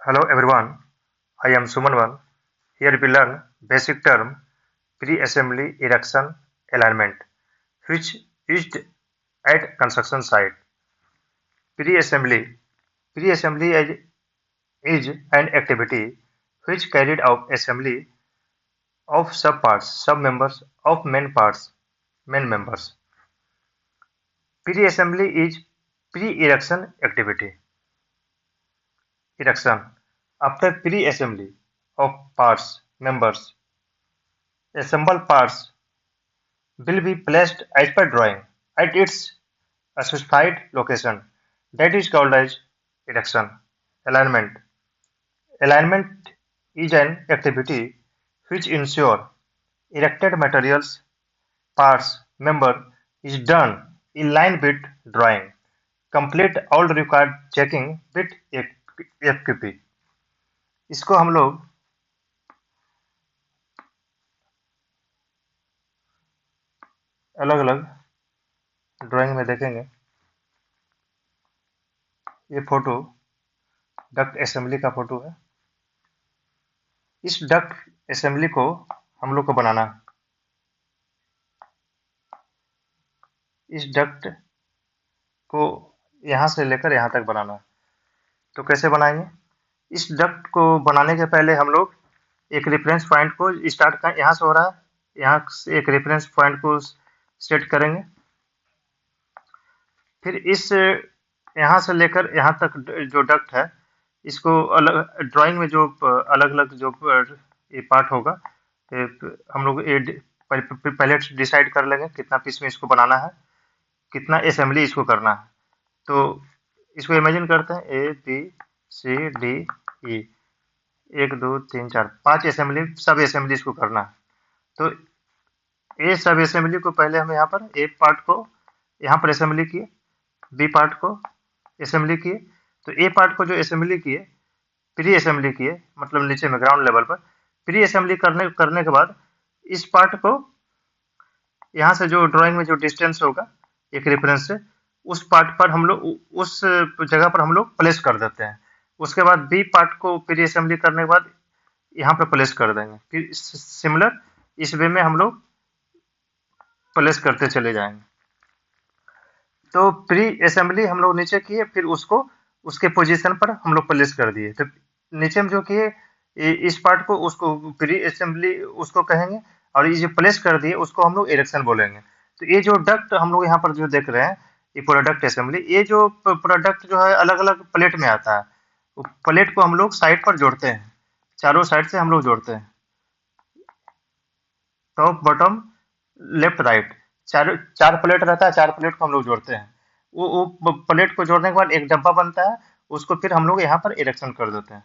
Hello everyone, I am Sumanwal. Here we learn basic term pre-assembly erection alignment, which used at construction site. Pre-assembly Pre-assembly is an activity which carried out assembly of subparts, submembers of main members. Pre-assembly is pre-erection activity. Erection after pre-assembly of parts members. Assembled parts will be placed as per drawing at its specified location. That is called as erection. Alignment. Alignment is an activity which ensure erected materials, parts, member is done in line with drawing. Complete all required checking with FQP. इसको हम लोग अलग अलग drawing में देखेंगे। ये photo duct assembly का photo है। इस डक्ट असेंबली को हम लोग को बनाना है। इस डक्ट को यहाँ से लेकर यहाँ तक बनाना है। तो कैसे बनाएंगे? इस डक्ट को बनाने के पहले हम लोग एक रेफरेंस पॉइंट को स्टार्ट कर, यहाँ से हो रहा है, यहाँ से एक रेफरेंस पॉइंट को सेट करेंगे। फिर इस यहाँ से लेकर यहाँ तक जो डक्ट है, इसको अलग ड्राइंग में जो अलग अलग जो ये पार्ट होगा, हम लोग पहले डिसाइड कर लेंगे कितना पीस में इसको बनाना है, कितना असेंबली इसको करना है। तो इसको इमेजिन करते हैं A B C D E, 1 2 3 4 5 assembly, सब असेंबली इसको करना है। तो ए सब असेंबली को पहले हम यहाँ पर ए पार्ट को यहाँ पर असेंबली किए, बी पार्ट को असेंबली किए। तो ए पार्ट को जो असेंबली किए, प्री असेंबली किए, मतलब नीचे में ग्राउंड लेवल पर प्री असेंबली करने के बाद इस पार्ट को यहाँ से जो ड्राइंग में जो डिस्टेंस होगा एक रेफरेंस से, उस पार्ट पर हम लोग उस जगह पर हम लोग प्लेस कर देते हैं। उसके बाद बी पार्ट को प्री असेंबली करने के बाद यहाँ पर प्लेस कर देंगे। फिर सिमिलर इस वे में हम लोग प्लेस करते चले जाएंगे। तो प्री असेंबली हम लोग नीचे किए, फिर उसको उसके पोजीशन पर हम लोग प्लेस कर दिए। तो नीचे में जो किए इस पार्ट को उसको प्री असेंबली उसको कहेंगे, और ये जो प्लेस कर दिए उसको हम लोग इरेक्शन बोलेंगे। तो ये जो डक्ट हम लोग यहाँ पर जो देख रहे हैं, ये प्रोडक्ट असेंबली, ये जो प्रोडक्ट जो है अलग अलग प्लेट में आता है। प्लेट को हम लोग साइड पर जोड़ते हैं, चारों साइड से हम लोग जोड़ते हैं, टॉप बॉटम लेफ्ट राइट, चार प्लेट रहता है, चार प्लेट को हम लोग जोड़ते हैं। वो प्लेट को जोड़ने के बाद एक डब्बा बनता है, उसको फिर हम लोग यहाँ पर इरेक्शन कर देते हैं।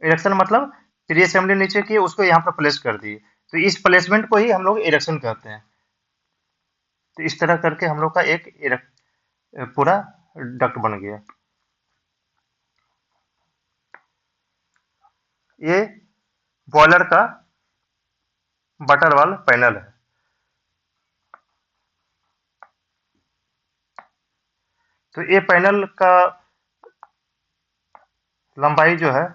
इरेक्शन मतलब प्री असेंबली नीचे की उसको यहाँ पर प्लेस कर दिए, तो इस प्लेसमेंट को ही हम लोग इरेक्शन कहते हैं। तो इस तरह करके हम लोग का एक पूरा डक्ट बन गया। ये बॉयलर का बटर वाल पैनल है। तो ये पैनल का लंबाई जो है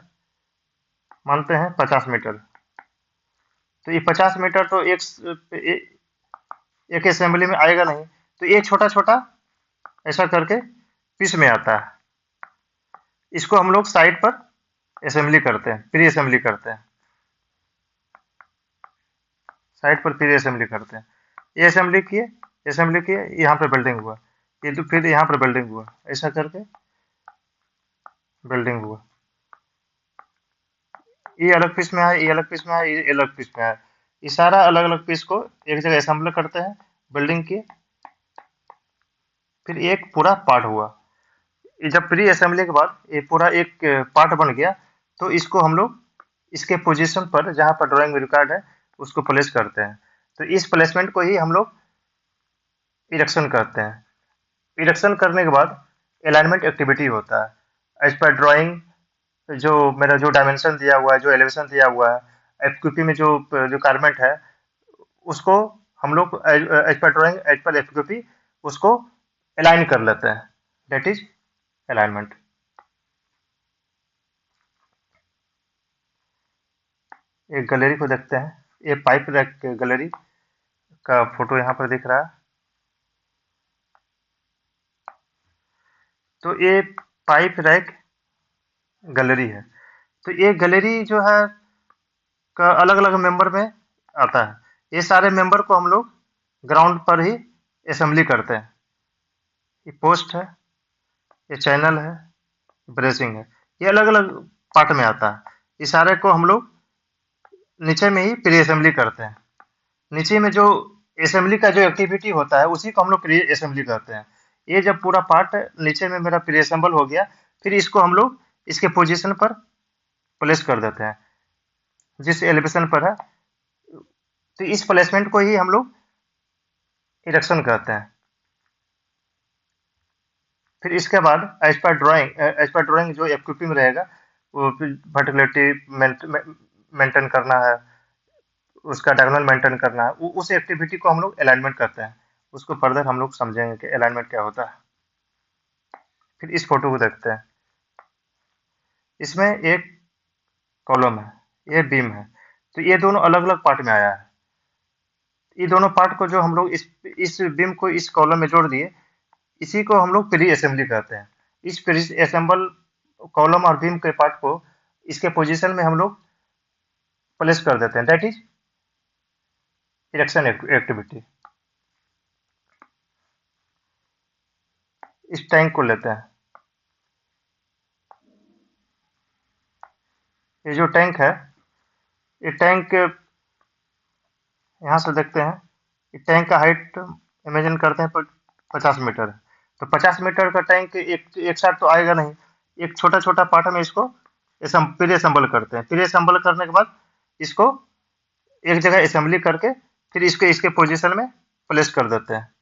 मानते हैं 50 मीटर। तो ये 50 मीटर तो एक असेंबली में आएगा नहीं, तो ये छोटा छोटा ऐसा करके पीस में आता है। इसको हम लोग साइड पर असेंबली करते हैं, प्री असेंबली करते हैं, साइड पर प्री असेंबली करते हैं। ये असेंबली किए, यहाँ पे बिल्डिंग हुआ, ये तो फिर यहाँ पर बिल्डिंग हुआ, ऐसा करके बिल्डिंग हुआ। ये अलग पीस में है, ये अलग पीस में है, ये अलग पीस में है। ये सारा अलग अलग पीस को एक जगह असेंबल करते हैं बिल्डिंग की, फिर एक पूरा पार्ट हुआ। ये जब प्री असेंबली के बाद ये पूरा एक पार्ट बन गया, तो इसको हम लोग इसके पोजीशन पर जहां पर ड्राइंग में रिकॉर्ड है उसको प्लेस करते हैं। तो इस प्लेसमेंट को ही हम लोग इरेक्शन करते हैं। इरेक्शन करने के बाद अलाइनमेंट एक्टिविटी होता है एज पर ड्राइंग, जो मेरा जो डायमेंशन दिया हुआ है, जो एलिवेशन दिया हुआ है, एफक्यूपी में जो रिक्वायरमेंट है, उसको हम लोग as per drawing, as per एफक्यूपी उसको अलाइन कर लेते हैं। That is alignment. एक गैलरी को देखते हैं। ये पाइप रैक गैलरी का फोटो यहाँ पर दिख रहा है। तो ये पाइप रैक गैलरी है। तो ये गैलरी जो है का अलग अलग मेंबर में आता है। ये सारे मेंबर को हम लोग ग्राउंड पर ही असेंबली करते हैं। ये पोस्ट है, ये चैनल है, ब्रेसिंग है। ये अलग अलग पार्ट में आता है। ये सारे को हम लोग नीचे में ही प्री असेंबली करते हैं। नीचे में जो असेंबली का जो एक्टिविटी होता है उसी को हम लोग प्री असेंबली करते हैं। ये जब पूरा पार्ट नीचे में मेरा प्री असेंबल हो गया, फिर इसको हम लोग इसके पोजीशन पर प्लेस कर देते हैं जिस एलिवेशन पर है। तो इस प्लेसमेंट को ही हम लोग इरेक्शन कहते हैं। फिर इसके बाद एज पर ड्राइंग जो एक्टिविटी में रहेगा, वो वर्टिकलिटी मेंटेन करना है, उसका डायगोनल मेंटेन करना है, उस एक्टिविटी को हम लोग अलाइनमेंट करते हैं। उसको फर्दर हम लोग समझेंगे कि अलाइनमेंट क्या होता है। फिर इस फोटो को देखते हैं। इसमें एक कॉलम है, ये बीम है। तो ये दोनों अलग अलग पार्ट में आया है। ये दोनों पार्ट को जो हम लोग इस बीम को इस कॉलम में जोड़ दिए, इसी को हम लोग प्री असेंबली कहते हैं। इस प्री असेंबल कॉलम और बीम के पार्ट को इसके पोजीशन में हम लोग प्लेस कर देते हैं। That is erection activity. इस टैंक को लेते हैं। ये जो टैंक है, ये टैंक यहाँ से देखते हैं। ये टैंक का हाइट इमेजिन करते हैं 50 मीटर है। तो 50 मीटर का टैंक एक साथ तो आएगा नहीं। एक छोटा छोटा पार्ट में इसको प्री असेंबल करते हैं। प्री असेंबल करने के बाद इसको एक जगह असेंबली करके फिर इसको इसके पोजीशन में प्लेस कर देते हैं।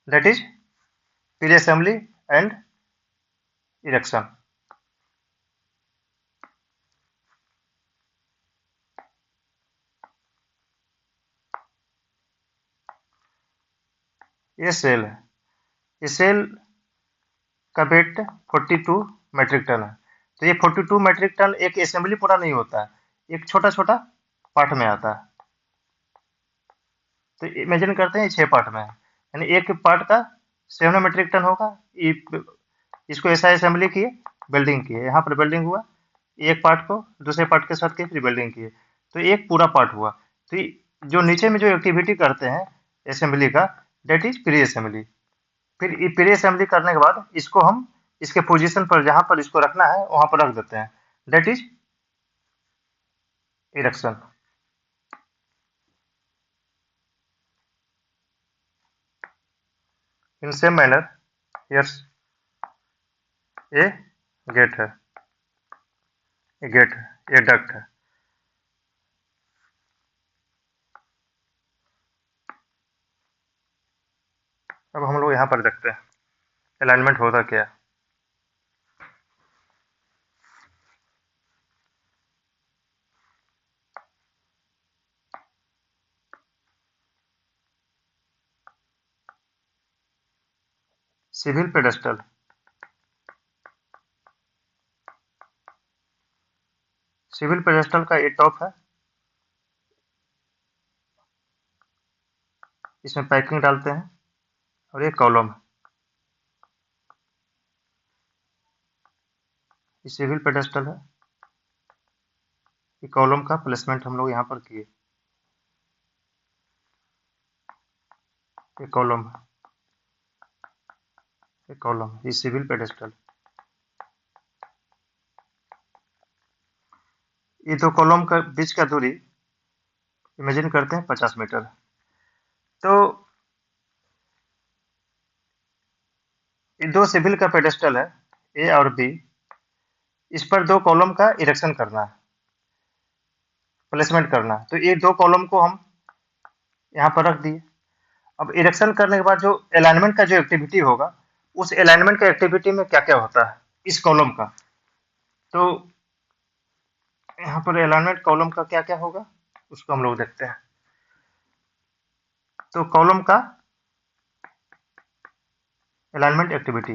That is pre assembly and erection. ये सेल है। ये सेल का वेट 42 मेट्रिक टन है। तो ये 42 मेट्रिक टन एक असेंबली पूरा नहीं होता है, एक छोटा छोटा पार्ट में आता है। तो इमेजिन करते हैं 6 पार्ट में है, यानी एक पार्ट का 7 मेट्रिक टन होगा। इसको ऐसा असेंबली किए, बिल्डिंग किए, यहाँ पर बिल्डिंग हुआ, एक पार्ट को दूसरे पार्ट के साथ किए, फिर बिल्डिंग किए, तो एक पूरा पार्ट हुआ। तो जो नीचे में जो एक्टिविटी करते हैं असेंबली का, डेट इज प्री असेंबली। फिर ये प्री असेंबली करने के बाद इसको हम इसके पोजीशन पर जहां पर इसको रखना है वहां पर रख देते हैं। That is erection. In same manner yes, ये गेट है, ये गेट है, ये डक्ट है। अब हम लोग यहाँ पर देखते हैं अलाइनमेंट होता क्या है। सिविल पेडेस्टल, सिविल पेडेस्टल का ये टॉप है। इसमें पैकिंग डालते हैं और ये कॉलम है। ये सिविल पेडेस्टल है। ये कॉलम का प्लेसमेंट हम लोग यहाँ पर किए। ये कॉलम है, ये कॉलम, ये सिविल पेडेस्टल। ये दो कॉलम का बीच का दूरी इमेजिन करते हैं 50 मीटर। तो ये दो सिविल का पेडेस्टल है, ए और बी। इस पर दो कॉलम का इरेक्शन करना है, प्लेसमेंट करना है। तो ये दो कॉलम को हम यहाँ पर रख दिए। अब इरेक्शन करने के बाद जो अलाइनमेंट का जो एक्टिविटी होगा, उस अलाइनमेंट का एक्टिविटी में क्या क्या होता है इस कॉलम का। तो यहाँ पर अलाइनमेंट कॉलम का क्या क्या होगा उसको हम लोग देखते हैं। तो कॉलम का alignment activity,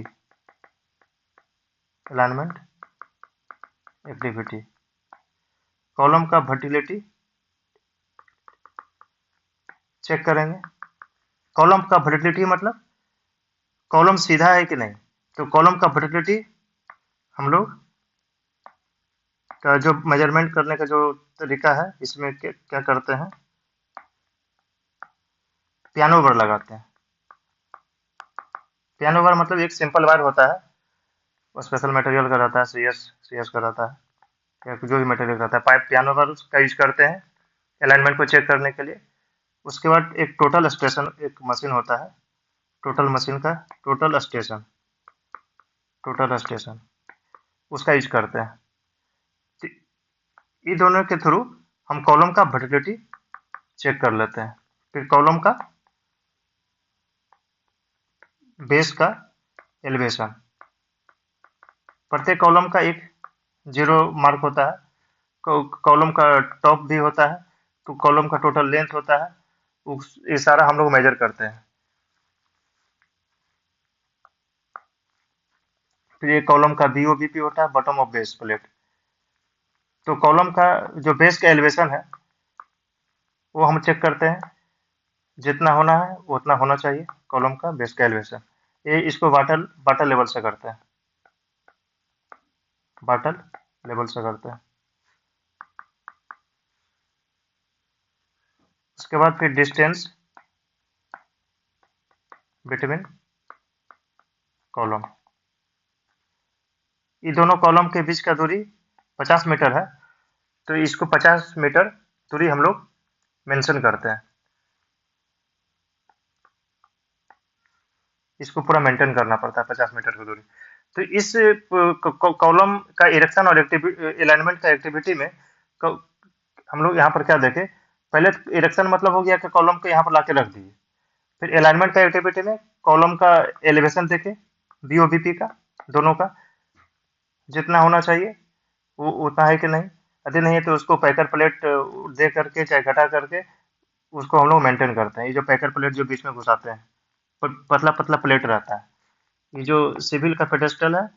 alignment activity, column का वर्टिलिटी चेक करेंगे। कॉलम का वर्टिलिटी मतलब कॉलम सीधा है कि नहीं। तो कॉलम का वर्टिलिटी हम लोग का जो मेजरमेंट करने का जो तरीका है, इसमें क्या क्या करते हैं, पियानो बर लगाते हैं। पियानो बर मतलब एक सिंपल वायर होता है, वो स्पेशल मटेरियल का रहता है, सीएस का रहता है, या जो भी मटेरियल रहता है, पाइप पियानो बर का यूज करते हैं अलाइनमेंट को चेक करने के लिए। उसके बाद एक टोटल स्टेशन, एक मशीन होता है, टोटल मशीन का टोटल स्टेशन उसका यूज करते हैं। तो ये दोनों के थ्रू हम कॉलम का वर्टिलिटी चेक कर लेते हैं। फिर कॉलम का बेस का एलिवेशन, प्रत्येक कॉलम का एक जीरो मार्क होता है। कॉलम का टॉप भी होता है, तो कॉलम का टोटल लेंथ होता है, ये सारा हम लोग मेजर करते हैं। फिर ये कॉलम का बीओबीपी होता है, बॉटम ऑफ बेस प्लेट। तो कॉलम का जो बेस का एलिवेशन है वो हम चेक करते हैं, जितना होना है वो उतना होना चाहिए कॉलम का बेस का एलिवेशन। ये इसको वाटर वाटर लेवल से करते हैं, वाटर लेवल से करते हैं। उसके बाद फिर डिस्टेंस बिटवीन कॉलम, ये दोनों कॉलम के बीच का दूरी 50 मीटर है, तो इसको 50 मीटर दूरी हम लोग मेंशन करते हैं। इसको पूरा मेंटेन करना पड़ता है 50 मीटर की दूरी। तो इस कॉलम का इरेक्शन और अलाइनमेंट का एक्टिविटी में हम लोग यहाँ पर क्या देखें, पहले इरेक्शन मतलब हो गया कि कॉलम को यहाँ पर लाके रख दिए। फिर अलाइनमेंट का एक्टिविटी में कॉलम का एलिवेशन देखे, बीओबीपी का, दोनों का जितना होना चाहिए वो उतना है कि नहीं। यदि नहीं है तो उसको पैकर प्लेट दे करके चाहे घटा करके उसको हम लोग मेंटेन करते हैं। ये जो पैकर प्लेट जो बीच में घुसाते हैं, पतला पतला प्लेट रहता है, ये जो सिविल का पेडेस्टल है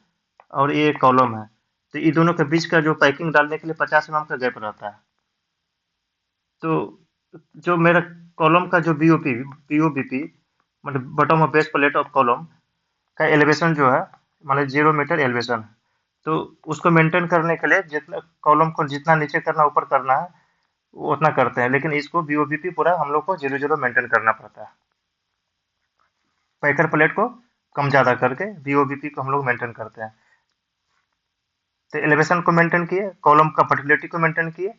और ये कॉलम है, तो ये दोनों के बीच का जो पैकिंग डालने के लिए 50 mm का गैप रहता है। तो जो मेरा कॉलम का जो बीओबीपी मतलब bottom of base plate of column का एलिवेशन जो है, मतलब 0 मीटर एलिवेशन, तो उसको मेंटेन करने के लिए जितना कॉलम को जितना नीचे करना ऊपर करना है वो उतना करते हैं, लेकिन इसको बीओबीपी पूरा हम लोग को 0 0 मेंटेन करना पड़ता है। पैकर प्लेट को कम ज़्यादा करके बीओबीपी को हम लोग मेंटेन करते हैं। तो एलिवेशन को मेंटेन किए, कॉलम का फर्टिलिटी को मेंटेन किए,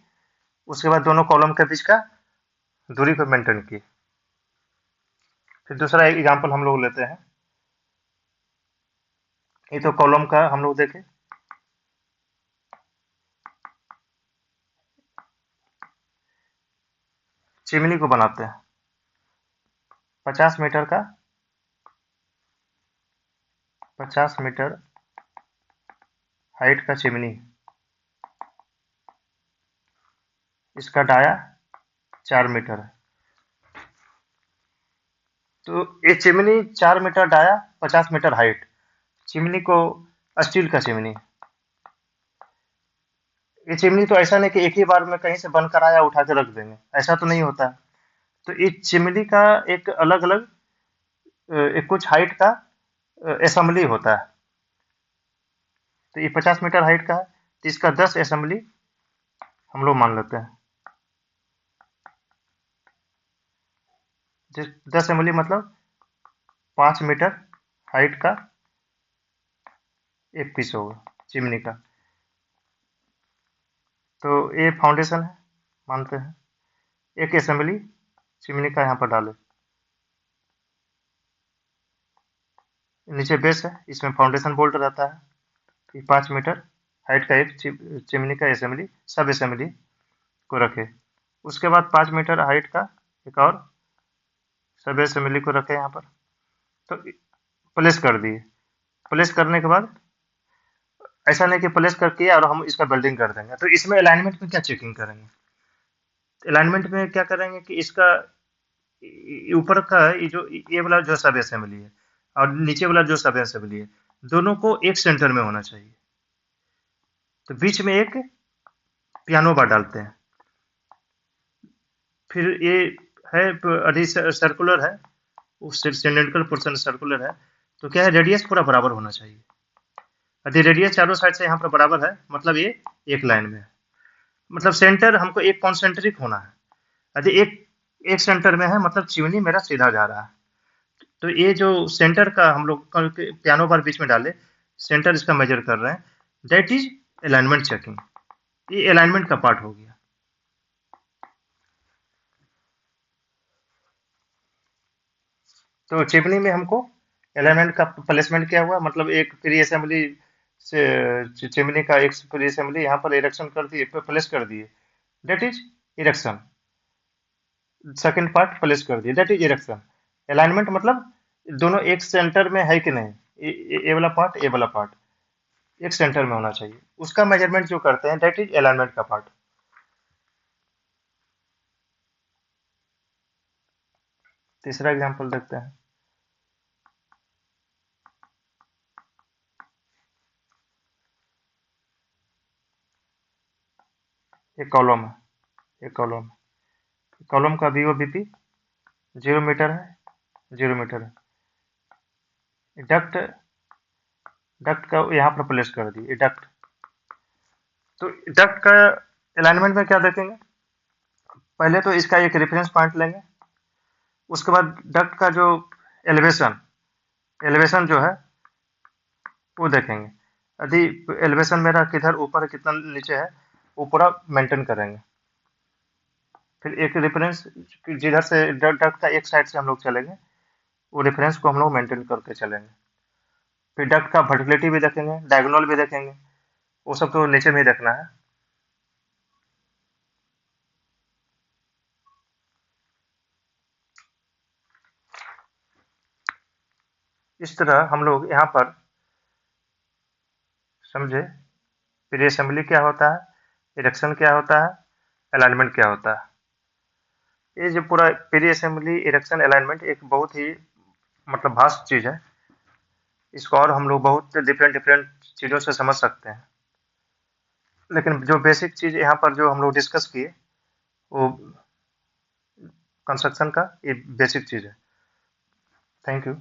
उसके बाद दोनों कॉलम के बीच का दूरी को मेंटेन किए। फिर दूसरा एक एग्जांपल हम लोग लेते हैं। ये तो कॉलम का हम लोग देखें, चिमनी को बनाते हैं 50 मीटर का, 50 मीटर हाइट का चिमनी, इसका डाया 4 मीटर है। तो ये chimney 4 metre dia, 50 metre height, chimney को स्टील का चिमनी। ये चिमनी तो ऐसा नहीं कि एक ही बार में कहीं से बनकर आया उठा के रख देंगे, ऐसा तो नहीं होता है। तो इस चिमनी का एक अलग अलग एक कुछ हाइट का असेंबली होता है। तो ये 50 मीटर हाइट का है, तो इसका 10 असेंबली हम लोग मान लेते हैं। 10 असेंबली मतलब 5 मीटर हाइट का एक पीस होगा चिमनी का। तो ये फाउंडेशन है मानते हैं, एक असेंबली चिमनी का यहाँ पर डाले। नीचे बेस है, इसमें फाउंडेशन बोल्ट रहता है। ये 5 मीटर हाइट का एक चिमनी का असेंबली, सब असेंबली को रखे। उसके बाद 5 मीटर हाइट का एक और सब असेंबली को रखे यहाँ पर। तो प्लेस कर दिए। प्लेस करने के बाद ऐसा नहीं कि प्लेस करके और हम इसका बिल्डिंग कर देंगे। तो इसमें अलाइनमेंट में क्या चेकिंग करेंगे, अलाइनमेंट में क्या करेंगे कि इसका ऊपर का ये जो ये वाला जो सब असेंबली है और नीचे वाला जो सब असेंबली है, दोनों को एक सेंटर में होना चाहिए। तो बीच में एक पियानो बार डालते हैं। फिर ये है अधि सर्कुलर है, उस सिलेंड्रिकल पोर्शन सर्कुलर है, तो क्या है, रेडियस पूरा बराबर होना चाहिए। यदि रेडियस चारों साइड से यहाँ पर बराबर है, मतलब ये एक लाइन में है, मतलब सेंटर हमको एक कॉन्सेंट्रिक होना है। यदि एक एक सेंटर में है, मतलब चिमनी मेरा सीधा जा रहा है। तो ये जो सेंटर का हम लोग पियानो बार बीच में डाले, सेंटर इसका मेजर कर रहे हैं, दैट इज अलाइनमेंट चेकिंग। ये अलाइनमेंट का पार्ट हो गया। तो चिमनी में हमको अलाइनमेंट का प्लेसमेंट क्या हुआ, मतलब एक प्री असेंबली से चिमनी का एक प्री असेंबली यहाँ पर इरेक्शन कर दिए, प्लेस कर दिए, that is erection. Second part place कर दिए, दैट इज इरेक्शन। अलाइनमेंट मतलब दोनों एक सेंटर में है कि नहीं, ये वाला पार्ट, ये वाला पार्ट एक सेंटर में होना चाहिए, उसका मेजरमेंट जो करते हैं, दैट इज अलाइनमेंट का पार्ट। तीसरा एग्जांपल देखते हैं। एक कॉलम है, एक कॉलम, कॉलम का वीओ बीपी 0 मीटर है, 0 मीटर है। डक्ट, डक्ट का यहाँ पर प्लेस कर दिए डक्ट। तो डक्ट का अलाइनमेंट में क्या देखेंगे, पहले तो इसका एक रेफरेंस पॉइंट लेंगे, उसके बाद डक्ट का जो एलिवेशन, एलिवेशन जो है वो देखेंगे। यदि एलिवेशन मेरा किधर ऊपर है कितना नीचे है, वो पूरा मेंटेन करेंगे। फिर एक रेफरेंस, जिधर से डक्ट का एक साइड से हम लोग चलेंगे, वो रेफरेंस को हम लोग मेंटेन करके चलेंगे। फिर डक्ट का वर्टिलिटी भी देखेंगे, डायगोनल भी देखेंगे, वो सब तो नीचे में ही देखना है। इस तरह हम लोग यहाँ पर समझे प्री असेंबली क्या होता है, इरेक्शन क्या होता है, अलाइनमेंट क्या होता है। ये जो पूरा प्री असेंबली इरेक्शन अलाइनमेंट एक बहुत ही मतलब वास्ट चीज है। इसको और हम लोग बहुत डिफरेंट डिफरेंट चीज़ों से समझ सकते हैं, लेकिन जो बेसिक चीज़ यहाँ पर जो हम लोग डिस्कस किए, वो कंस्ट्रक्शन का ये बेसिक चीज़ है। Thank you.